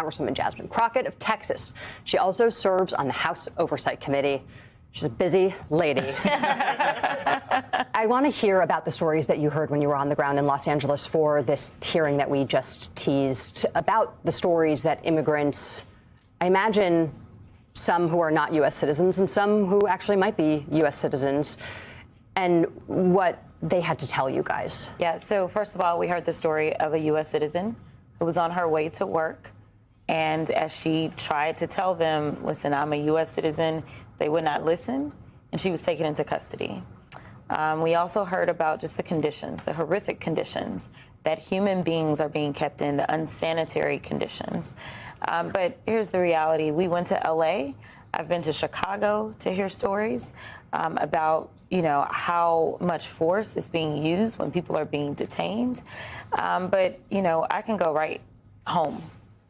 Congresswoman Jasmine Crockett of Texas. She also serves on the House Oversight Committee. She's a busy lady. I want to hear about the stories that you heard when you were on the ground in Los Angeles for this hearing that we just teased, about the stories that immigrants, I imagine some who are not U.S. citizens and some who actually might be U.S. citizens, and what they had to tell you guys. Yeah, so first of all, we heard the story of a U.S. citizen who was on her way to work. And as she tried to tell them, listen, I'm a U.S. citizen, they would not listen, and she was taken into custody. We also heard about just the conditions, the horrific conditions that human beings are being kept in, the unsanitary conditions. But here's the reality. We went to L.A. I've been to Chicago to hear stories about, how much force is being used when people are being detained. But, I can go right home.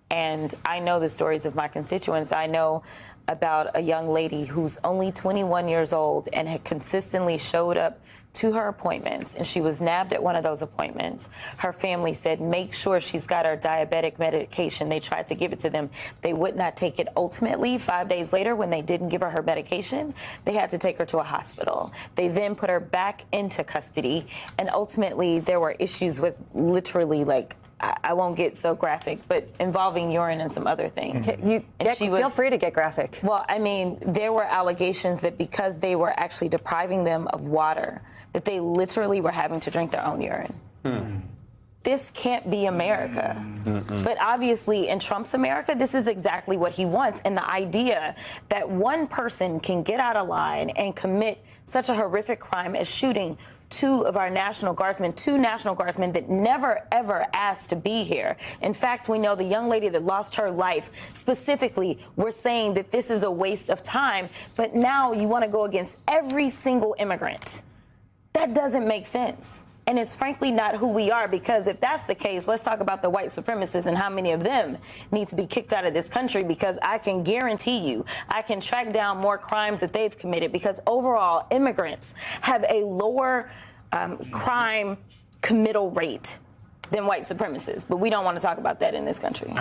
And I know the stories of my constituents. I know about a young lady who's only 21 years old and had consistently showed up to her appointments, and she was nabbed at one of those appointments. Her family said, make sure she's got her diabetic medication. They tried to give it to them. They would not take it. Ultimately, 5 days later, when they didn't give her medication, they had to take her to a hospital. They then put her back into custody, and ultimately there were issues with literally, I won't get so graphic, but involving urine and some other things. Feel free to get graphic. Well, I mean, there were allegations that because they were actually depriving them of water, that they literally were having to drink their own urine. This can't be America. But obviously, in Trump's America, this is exactly what he wants. And the idea that one person can get out of line and commit such a horrific crime as shooting two National Guardsmen that never, ever asked to be here. In fact, we know the young lady that lost her life, specifically, we're saying that this is a waste of time, but now you want to go against every single immigrant. That doesn't make sense. And it's frankly not who we are, because if that's the case, let's talk about the white supremacists and how many of them need to be kicked out of this country, because I can guarantee you I can track down more crimes that they've committed, because overall immigrants have a lower crime committal rate than white supremacists. But we don't want to talk about that in this country.